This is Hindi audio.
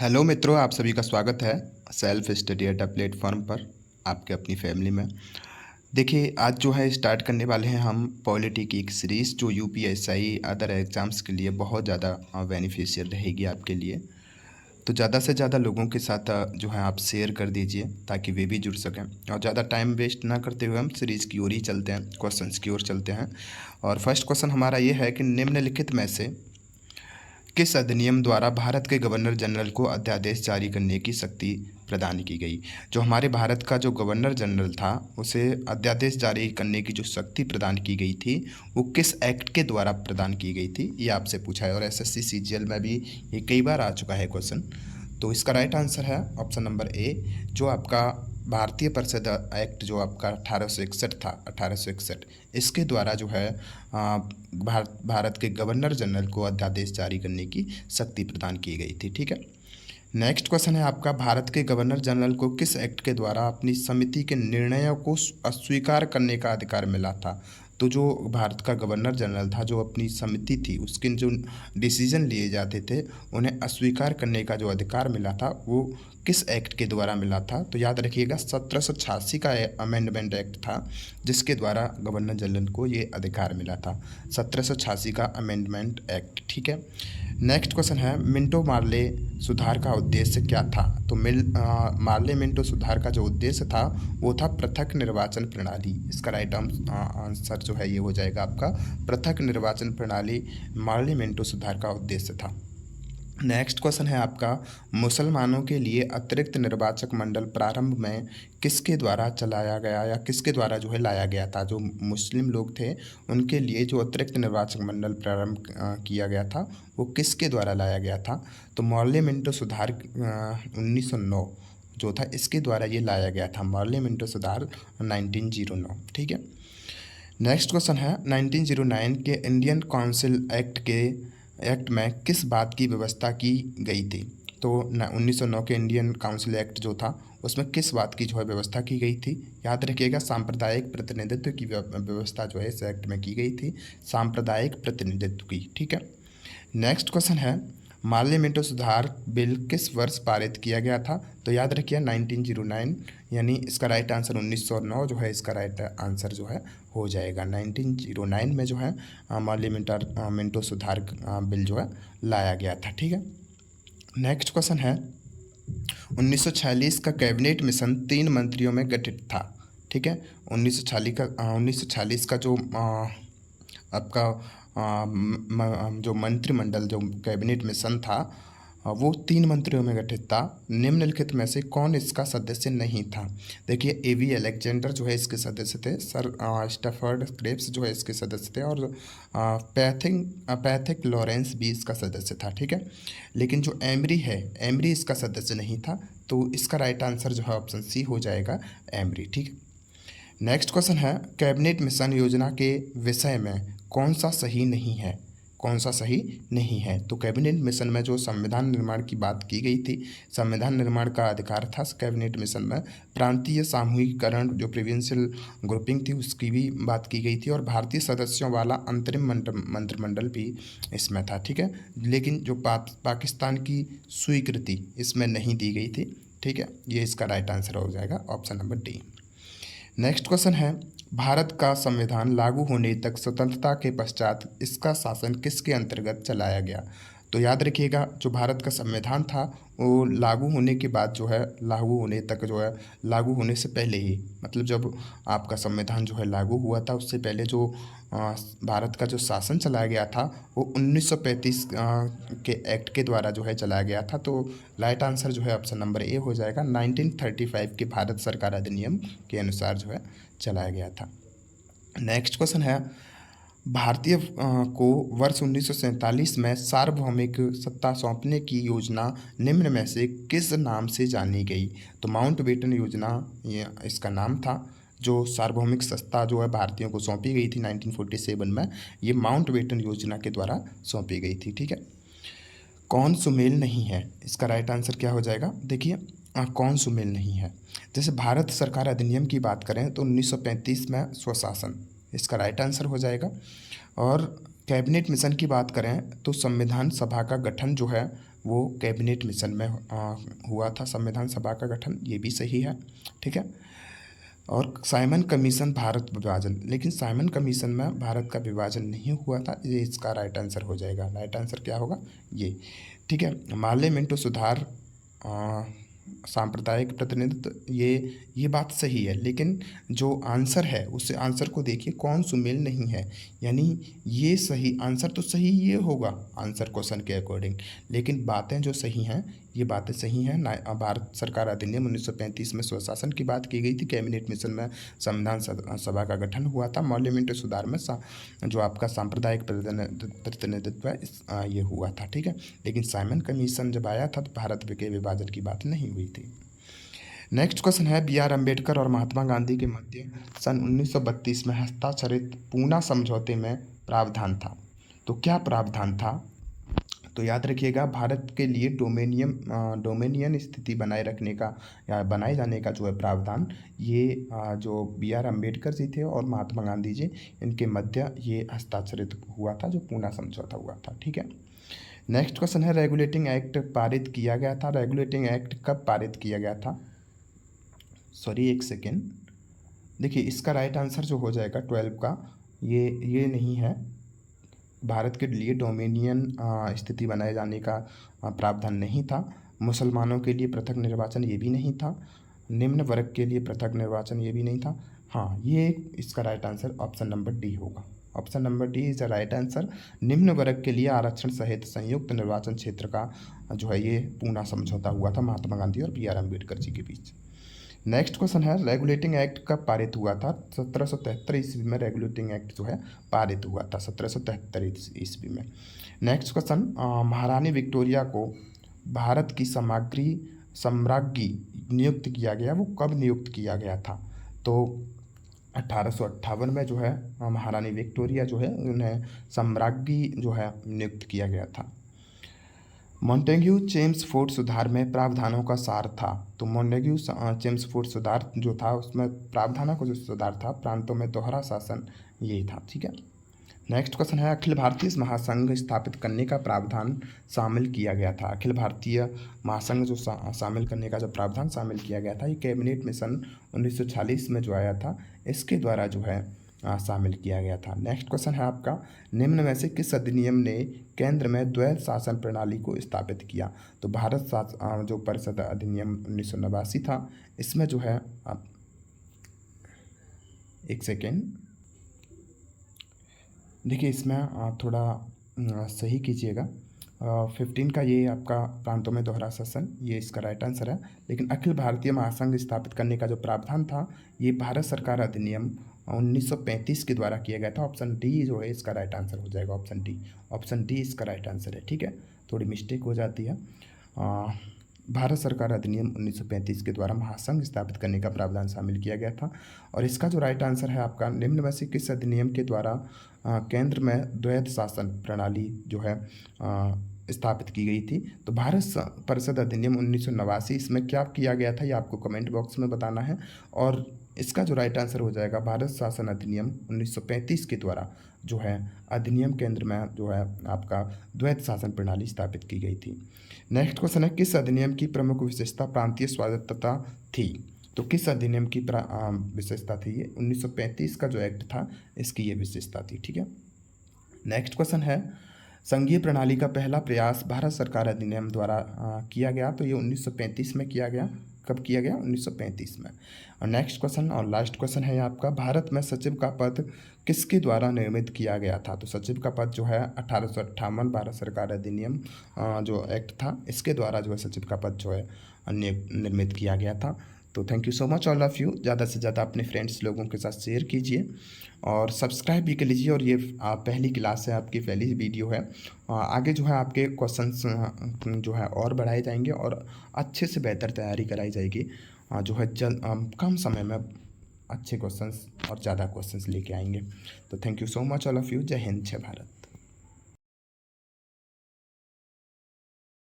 हेलो मित्रों, आप सभी का स्वागत है सेल्फ स्टडी एट प्लेटफॉर्म पर आपके अपनी फैमिली में। देखिए, आज जो है स्टार्ट करने वाले हैं हम पॉलिटी की एक सीरीज़ जो यूपीएसआई अदर एग्ज़ाम्स के लिए बहुत ज़्यादा बेनिफिशियल रहेगी आपके लिए। तो ज़्यादा से ज़्यादा लोगों के साथ जो है आप शेयर कर दीजिए ताकि वे भी जुड़ सकें। और ज़्यादा टाइम वेस्ट ना करते हुए हम सीरीज़ की ओर ही चलते हैं, क्वेश्चंस की ओर चलते हैं। और फर्स्ट क्वेश्चन हमारा ये है कि निम्नलिखित में से किस अधिनियम द्वारा भारत के गवर्नर जनरल को अध्यादेश जारी करने की शक्ति प्रदान की गई। जो हमारे भारत का जो गवर्नर जनरल था उसे अध्यादेश जारी करने की जो शक्ति प्रदान की गई थी वो किस एक्ट के द्वारा प्रदान की गई थी, ये आपसे पूछा है। और एसएससी सीजीएल में भी ये कई बार आ चुका है क्वेश्चन। तो इसका राइट आंसर है ऑप्शन नंबर ए, जो आपका भारतीय परिषद एक्ट जो आपका 1861 था, 1861, इसके द्वारा जो है भारत के गवर्नर जनरल को अध्यादेश जारी करने की शक्ति प्रदान की गई थी। ठीक है, नेक्स्ट क्वेश्चन है आपका, भारत के गवर्नर जनरल को किस एक्ट के द्वारा अपनी समिति के निर्णयों को अस्वीकार करने का अधिकार मिला था। तो जो भारत का गवर्नर जनरल था, जो अपनी समिति थी उसके जो डिसीजन लिए जाते थे उन्हें अस्वीकार करने का जो अधिकार मिला था वो किस एक्ट के द्वारा मिला था। तो याद रखिएगा 1786 का अमेंडमेंट एक्ट था जिसके द्वारा गवर्नर जनरल को ये अधिकार मिला था, 1786 का अमेंडमेंट एक्ट। ठीक है, नेक्स्ट क्वेश्चन है, मिंटो मार्ले सुधार का उद्देश्य क्या था। तो मार्ले मिंटो सुधार का जो उद्देश्य था वो था पृथक निर्वाचन प्रणाली। इसका राइट आंसर जो है ये हो जाएगा आपका पृथक निर्वाचन प्रणाली मार्ले मिंटो सुधार का उद्देश्य था। नेक्स्ट क्वेश्चन है आपका, मुसलमानों के लिए अतिरिक्त निर्वाचक मंडल प्रारंभ में किसके द्वारा चलाया गया या किसके द्वारा जो है लाया गया था। जो मुस्लिम लोग थे उनके लिए जो अतिरिक्त निर्वाचक मंडल प्रारंभ किया गया था वो किसके द्वारा लाया गया था। तो मॉर्ले मिंटो सुधार 1909 जो था इसके द्वारा ये लाया गया था, मॉर्ले मिंटो सुधार 1909। ठीक है, नेक्स्ट क्वेश्चन है, 1909 के इंडियन काउंसिल एक्ट में किस बात की व्यवस्था की गई थी। तो 1909 के इंडियन काउंसिल एक्ट जो था उसमें किस बात की जो है व्यवस्था की गई थी। याद रखिएगा सांप्रदायिक प्रतिनिधित्व की व्यवस्था जो है इस एक्ट में की गई थी, सांप्रदायिक प्रतिनिधित्व की। ठीक है, नेक्स्ट क्वेश्चन है, मार्ले मिंटो सुधार बिल किस वर्ष पारित किया गया था। तो याद रखिए 1909, यानी इसका राइट आंसर 1909 जो है इसका राइट आंसर जो है हो जाएगा 1909 में जो है मार्ले मिंटो सुधार बिल जो है लाया गया था। ठीक है, नेक्स्ट क्वेश्चन है, 1946 का कैबिनेट मिशन 3 मंत्रियों में गठित था। ठीक है, 1946 का जो आपका जो मंत्रिमंडल जो कैबिनेट मिशन था वो 3 मंत्रियों में गठित था। निम्नलिखित में से कौन इसका सदस्य नहीं था। देखिए, एवी अलेक्जेंडर जो है इसके सदस्य थे, सर स्टैफर्ड क्रेप्स जो है इसके सदस्य थे, और पैथिक लॉरेंस भी इसका सदस्य था। ठीक है, लेकिन जो एमरी है, एमरी इसका सदस्य नहीं था। तो इसका राइट आंसर जो है ऑप्शन सी हो जाएगा, एमरी। ठीक है, नेक्स्ट क्वेश्चन है, कैबिनेट मिशन योजना के विषय में कौन सा सही नहीं है, कौन सा सही नहीं है। तो कैबिनेट मिशन में जो संविधान निर्माण की बात की गई थी, संविधान निर्माण का अधिकार था कैबिनेट मिशन में, प्रांतीय सामूहिकरण जो प्रोविंशियल ग्रुपिंग थी उसकी भी बात की गई थी, और भारतीय सदस्यों वाला अंतरिम मंत्रिमंडल भी इसमें था। ठीक है, लेकिन जो पाकिस्तान की स्वीकृति इसमें नहीं दी गई थी। ठीक है, ये इसका राइट आंसर हो जाएगा option number D. Next question है, भारत का संविधान लागू होने तक स्वतंत्रता के पश्चात इसका शासन किसके अंतर्गत चलाया गया। तो याद रखिएगा, जो भारत का संविधान था वो लागू होने के बाद जो है, लागू होने तक जो है, लागू होने से पहले ही, मतलब जब आपका संविधान जो है लागू हुआ था उससे पहले जो भारत का जो शासन चलाया गया था वो 1935 के एक्ट के द्वारा जो है चलाया गया था। तो राइट आंसर जो है ऑप्शन नंबर ए हो जाएगा, 1935 के भारत सरकार अधिनियम के अनुसार जो है चलाया गया था। नेक्स्ट क्वेश्चन है, भारतीय को वर्ष 1947 में सार्वभौमिक सत्ता सौंपने की योजना निम्न में से किस नाम से जानी गई। तो माउंटबेटन योजना ये इसका नाम था। जो सार्वभौमिक सत्ता जो है भारतीयों को सौंपी गई थी 1947 में, ये माउंटबेटन योजना के द्वारा सौंपी गई थी। ठीक है, कौन सुमेल नहीं है, इसका राइट आंसर क्या हो जाएगा। देखिए, कौन सुमेल नहीं है, जैसे भारत सरकार अधिनियम की बात करें तो 1935 में स्वशासन इसका राइट आंसर हो जाएगा, और कैबिनेट मिशन की बात करें तो संविधान सभा का गठन जो है वो कैबिनेट मिशन में हुआ था। संविधान सभा का गठन ये भी सही है, ठीक है। और साइमन कमीशन भारत विभाजन, लेकिन साइमन कमीशन में भारत का विभाजन नहीं हुआ था, ये इसका राइट आंसर हो जाएगा। राइट आंसर क्या होगा ये, ठीक है। मार्ले मिंटो सुधार सांप्रदायिक प्रतिनिधित्व, ये बात सही है, लेकिन जो आंसर है उस आंसर को देखिए कौन सुमेल नहीं है, यानी ये सही आंसर तो सही ये होगा आंसर क्वेश्चन के अकॉर्डिंग, लेकिन बातें जो सही हैं ये बातें सही हैं। भारत सरकार अधिनियम 1935 में स्वशासन की बात की गई थी। कैबिनेट मिशन में संविधान सभा का गठन हुआ था। मौलिक मिंटो सुधार में जो आपका सांप्रदायिक प्रतिनिधित्व है ये हुआ था, ठीक है। लेकिन साइमन कमीशन जब आया था तो भारत के विभाजन की बात नहीं हुई थी। नेक्स्ट क्वेश्चन है, B.R. अम्बेडकर और महात्मा गांधी के मध्य सन 1932 में हस्ताक्षरित पूना समझौते में प्रावधान था। तो क्या प्रावधान था? तो याद रखिएगा, भारत के लिए डोमेनियन स्थिति बनाए रखने का या बनाए जाने का जो है प्रावधान, ये जो B.R. अम्बेडकर जी थे और महात्मा गांधी जी, इनके मध्य ये हस्ताक्षरित हुआ था, जो पूना समझौता हुआ था, ठीक है। नेक्स्ट क्वेश्चन है, रेगुलेटिंग एक्ट पारित किया गया था। रेगुलेटिंग एक्ट कब पारित किया गया था? सॉरी, एक सेकेंड, देखिए इसका राइट आंसर जो हो जाएगा 12 का, ये नहीं है। भारत के लिए डोमेनियन स्थिति बनाए जाने का प्रावधान नहीं था। मुसलमानों के लिए पृथक निर्वाचन ये भी नहीं था। निम्न वर्ग के लिए पृथक निर्वाचन ये भी नहीं था। हाँ, ये इसका right answer option number D होगा। Option number D is the right answer. निम्न वर्ग के लिए आरक्षण सहित संयुक्त निर्वाचन क्षेत्र का जो है ये पूना समझौता हुआ था महात्मा गांधी और B.R. अम्बेडकर जी के बीच। नेक्स्ट क्वेश्चन है, रेगुलेटिंग एक्ट कब पारित हुआ था? 1773 ईस्वी में रेगुलेटिंग एक्ट जो है पारित हुआ था, 1773 ईस्वी में। नेक्स्ट क्वेश्चन, महारानी विक्टोरिया को भारत की सम्राज्ञी नियुक्त किया गया, वो कब नियुक्त किया गया था? तो 1858 में जो है महारानी विक्टोरिया जो है उन्हें सम्राज्ञी जो है नियुक्त किया गया था। मॉन्टेग्यू चेम्सफोर्ड सुधार में प्रावधानों का सार था। तो मॉन्टेग्यू चेम्सफोर्ड सुधार जो था उसमें प्रावधानों का जो सुधार था, प्रांतों में दोहरा शासन, यही था, ठीक है। नेक्स्ट क्वेश्चन है, अखिल भारतीय महासंघ स्थापित करने का प्रावधान शामिल किया गया था। अखिल भारतीय महासंघ जो शामिल करने का जो प्रावधान शामिल किया गया था, ये कैबिनेट मिशन 1946 में जो आया था, इसके द्वारा जो है शामिल किया गया था। नेक्स्ट क्वेश्चन है आपका, निम्न में से किस अधिनियम ने केंद्र में द्वैध शासन प्रणाली को स्थापित किया? तो भारत जो परिषद अधिनियम 1989 था, इसमें जो है एक सेकेंड, देखिए इसमें थोड़ा सही कीजिएगा। 15 का ये आपका प्रांतों में दोहरा शासन, ये इसका राइट आंसर है। लेकिन अखिल भारतीय महासंघ स्थापित करने का जो प्रावधान था, ये भारत सरकार अधिनियम 1935 के द्वारा किया गया था। ऑप्शन डी जो है इसका राइट आंसर हो जाएगा, ऑप्शन डी। ऑप्शन डी इसका राइट आंसर है, ठीक है। थोड़ी मिस्टेक हो जाती है। भारत सरकार अधिनियम 1935 के द्वारा महासंघ स्थापित करने का प्रावधान शामिल किया गया था। और इसका जो राइट आंसर है आपका, निम्न में से किस अधिनियम के द्वारा केंद्र में द्वैध शासन प्रणाली जो है स्थापित की गई थी? तो भारत परिषद अधिनियम 1989, इसमें क्या किया गया था ये आपको कमेंट बॉक्स में बताना है। और इसका जो राइट आंसर हो जाएगा, भारत शासन अधिनियम 1935 के द्वारा जो है अधिनियम केंद्र में जो है आपका द्वैध शासन प्रणाली स्थापित की गई थी। नेक्स्ट क्वेश्चन है, किस अधिनियम की प्रमुख विशेषता प्रांतीय स्वायत्तता थी? तो किस अधिनियम की विशेषता थी ये? 1935 का जो एक्ट था इसकी ये विशेषता थी, ठीक है। नेक्स्ट क्वेश्चन है, संघीय प्रणाली का पहला प्रयास भारत सरकार अधिनियम द्वारा किया गया। तो ये 1935 में किया गया। कब किया गया? 1935 में। और नेक्स्ट क्वेश्चन और लास्ट क्वेश्चन है आपका, भारत में सचिव का पद किसके द्वारा निर्मित किया गया था? तो सचिव का पद जो है 1858 भारत सरकार अधिनियम जो एक्ट था, इसके द्वारा जो है सचिव का पद जो है निर्मित किया गया था। तो thank you so much all of you. ज़्यादा से ज़्यादा अपने फ्रेंड्स लोगों के साथ शेयर कीजिए और सब्सक्राइब भी कर लीजिए। और ये पहली क्लास है, आपकी पहली वीडियो है। आगे जो है आपके क्वेश्चंस जो है और बढ़ाए जाएंगे और अच्छे से बेहतर तैयारी कराई जाएगी। जो है कम समय में अच्छे क्वेश्चंस और ज़्यादा क्वेश्चंस लेके आएंगे। तो thank you so much all of you. जय हिंद, जय भारत।